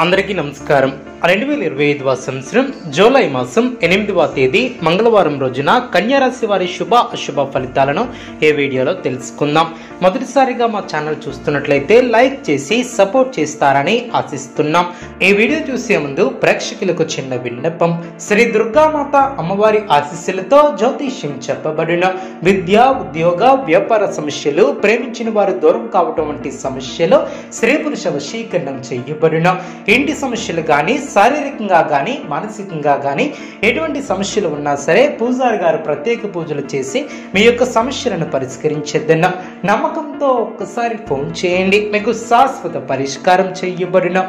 అందరికీ నమస్కారం. 2025వ సంవత్సరం జూలై మాసం 8వ తేదీ మంగళవారం రోజున కన్యా రాశి వారి శుభ అశుభ ఫలితాలను ఈ వీడియోలో తెలుసుకుందాం. మొదటిసారిగా మా ఛానల్ చూస్తున్నట్లయితే లైక్ చేసి సపోర్ట్ చేస్తారని ఆశిస్తున్నాం. ఈ వీడియో చూసే ముందు ప్రేక్షకులకు చిన్న విన్నపం. శ్రీ దుర్గామాత అమ్మవారి ఆశీస్సులతో జ్యోతిష్యం చెప్పబడిన విద్య, ఉద్యోగ, వ్యాపార సమస్యలు, ప్రేమించిన వారు దూరం కావటం వంటి సమస్యలు, స్త్రీ పురుష వశీకరణం చేయబడిన ఇంటి సమస్యలు కానీ, శారీరకంగా కానీ, మానసికంగా కానీ ఎటువంటి సమస్యలు ఉన్నా సరే పూజారి గారు ప్రత్యేక పూజలు చేసి మీ యొక్క సమస్యలను పరిష్కరించేద్దన్న నమ్మకంతో ఒక్కసారి ఫోన్ చేయండి. మీకు శాశ్వత పరిష్కారం చేయబడిన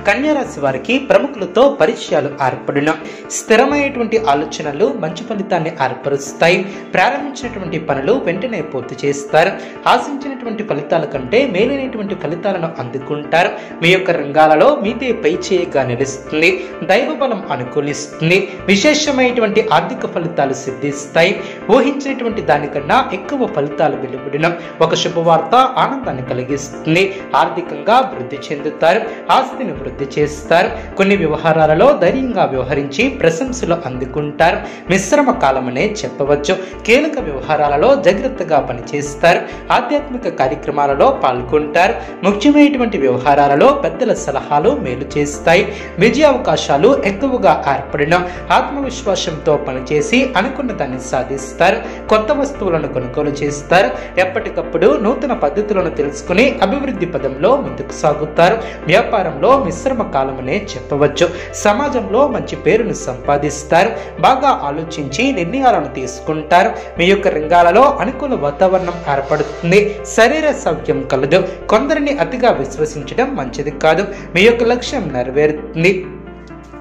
కన్యా రాశి వారికి ప్రముఖులతో పరిచయాలు ఏర్పడిన స్థిరమైనటువంటి ఆలోచనలు మంచి ఫలితాన్ని ఏర్పరుస్తాయి. ప్రారంభించినటువంటి పనులు వెంటనే పూర్తి చేస్తారు. ఆశించినటువంటి ఫలితాల కంటే మేలైనటువంటి ఫలితాలను అందుకుంటారు. మీ యొక్క రంగాలలో మీదే పై చేయగా నిలుస్తుంది. దైవ బలం అనుకూలిస్తుంది. విశేషమైనటువంటి ఆర్థిక ఫలితాలు సిద్ధిస్తాయి. ఊహించినటువంటి దానికన్నా ఎక్కువ ఫలితాలు వెలువడిన ఒక శుభవార్త ఆనందాన్ని కలిగిస్తుంది. ఆర్థికంగా వృద్ధి చెందుతారు. ఆస్తిని వృద్ధి చేస్తారు. కొన్ని వ్యవహారాలలో ధైర్యంగా వ్యవహరించి ప్రశంసలు అందుకుంటారు. మిశ్రమ కాలమనే చెప్పవచ్చు. కీలక వ్యవహారాలలో జాగ్రత్తగా పనిచేస్తారు. ఆధ్యాత్మిక కార్యక్రమాలలో పాల్గొంటారు. ముఖ్యమైనటువంటి వ్యవహారాలలో పెద్దల సలహాలు మేలు చేస్తాయి. విజయ అవకాశాలు ఎక్కువగా ఏర్పడిన ఆత్మవిశ్వాసంతో పనిచేసి అనుకున్న దాన్ని సాధిస్తారు. కొత్త వస్తువులను కొనుగోలు చేస్తారు. ఎప్పటికప్పుడు నూతన పద్ధతులను తెలుసుకుని అభివృద్ధి పదంలో ముందుకు సాగుతారు. వ్యాపారంలో మిశ్రమ కాలమనే చెప్పవచ్చు. సమాజంలో మంచి పేరును సంపాదిస్తారు. బాగా ఆలోచించి నిర్ణయాలను తీసుకుంటారు. మీ యొక్క రంగాలలో అనుకూల వాతావరణం ఏర్పడుతుంది. శరీర సౌఖ్యం కలదు. కొందరిని అతిగా విశ్వసించడం మంచిది కాదు. మీ యొక్క లక్ష్యం నెరవేరుతుంది.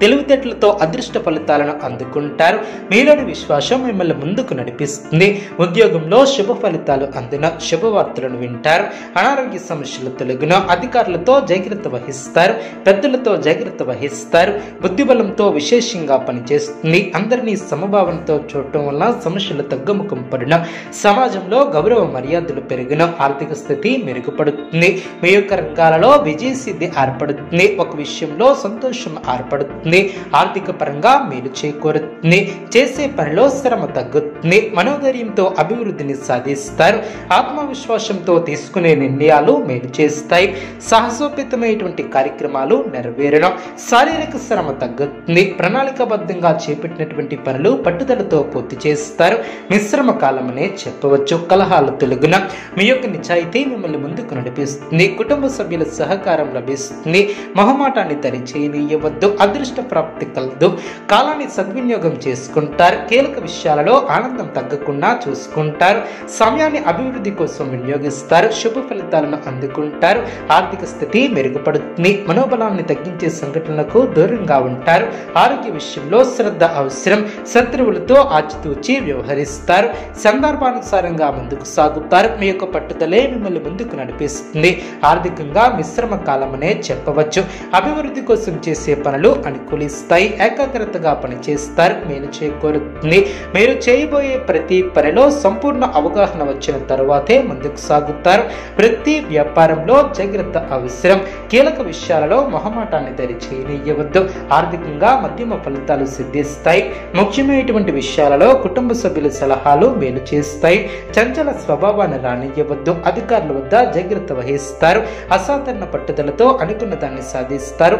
తెలివితేటలతో అదృష్ట ఫలితాలను అందుకుంటారు. మీలోని విశ్వాసం మిమ్మల్ని ముందుకు నడిపిస్తుంది. ఉద్యోగంలో శుభ ఫలితాలు అందిన శుభవార్తలను వింటారు. అనారోగ్య సమస్యలు తొలగిన అధికారులతో జాగ్రత్త వహిస్తారు. పెద్దలతో జాగ్రత్త వహిస్తారు. బుద్ధిబలంతో విశేషంగా పనిచేస్తుంది. అందరినీ సమభావంతో చూడటం వల్ల సమస్యలు తగ్గుముఖం పడిన సమాజంలో గౌరవ మర్యాదలు పెరిగిన ఆర్థిక స్థితి మెరుగుపడుతుంది. మీ యొక్క రంగాలలో విజయసిద్ధి ఏర్పడుతుంది. ఒక విషయంలో సంతోషం ఏర్పడుతుంది. ఆర్థిక పరంగా మేలు చేకూరుతుంది. చేసే పనిలో శ్రమ తగ్గుతుంది. మనోధైర్యంతో అభివృద్ధిని సాధిస్తారు. ఆత్మవిశ్వాసంతో తీసుకునే నిర్ణయాలు మేలు చేస్తాయి. సాహసోపేతమైనటువంటి కార్యక్రమాలు నెరవేరడం. శారీరక శ్రమ తగ్గుతుంది. ప్రణాళికాబద్ధంగా చేపట్టినటువంటి పనులు పట్టుదలతో పూర్తి చేస్తారు. మిశ్రమ కాలమనే చెప్పవచ్చు. కలహాలు తొలగిన మీ యొక్క నిజాయితీ మిమ్మల్ని ముందుకు నడిపిస్తుంది. కుటుంబ సభ్యుల సహకారం లభిస్తుంది. మొహమాటాన్ని దరిచేయనీయవద్దు. అదృష్ట ప్రాప్తి కలదు. కాలాన్ని సద్వినియోగం చేసుకుంటారు. కీలక విషయాలలో ఆనందం తగ్గకుండా చూసుకుంటారు. సమయాన్ని అభివృద్ధి కోసం వినియోగిస్తారు. శుభ ఫలితాలను అందుకుంటారు. ఆర్థిక స్థితి మెరుగుపడుతుంది. మనోబలాన్ని తగ్గించే సంఘటనలకు దూరంగా ఉంటారు. ఆరోగ్య విషయంలో శ్రద్ధ అవసరం. శత్రువులతో ఆచితూచి వ్యవహరిస్తారు. సందర్భానుసారంగా ముందుకు సాగుతారు. మీ యొక్క పట్టుదలే మిమ్మల్ని ముందుకు నడిపిస్తుంది. ఆర్థికంగా మిశ్రమ కాలమనే చెప్పవచ్చు. అభివృద్ధి కోసం చేసే పనులు అనుకూలిస్తాయి. ఏకాగ్రతగా పనిచేస్తారు. మేలు చేకూరుతుంది. మీరు చేయబోయే ప్రతి పనిలో సంపూర్ణ అవగాహన వచ్చిన తరువాతే ముందుకు సాగుతారు. ప్రతి వ్యాపారంలో జాగ్రత్త అవసరం. కీలక విషయాలలో మొహమాటాన్ని దరిచేయనీయవద్దు. ఆర్థికంగా మధ్యమ ఫలితాలు సిద్ధిస్తాయి. ముఖ్యమైనటువంటి విషయాలలో కుటుంబ సభ్యుల సలహాలు మేలు చేస్తాయి. చంచల స్వభావాన్ని రానియవద్దు. అధికారుల వద్ద జాగ్రత్త వహిస్తారు. అసాధారణ పట్టుదలతో అనుకున్న దాన్ని సాధిస్తారు.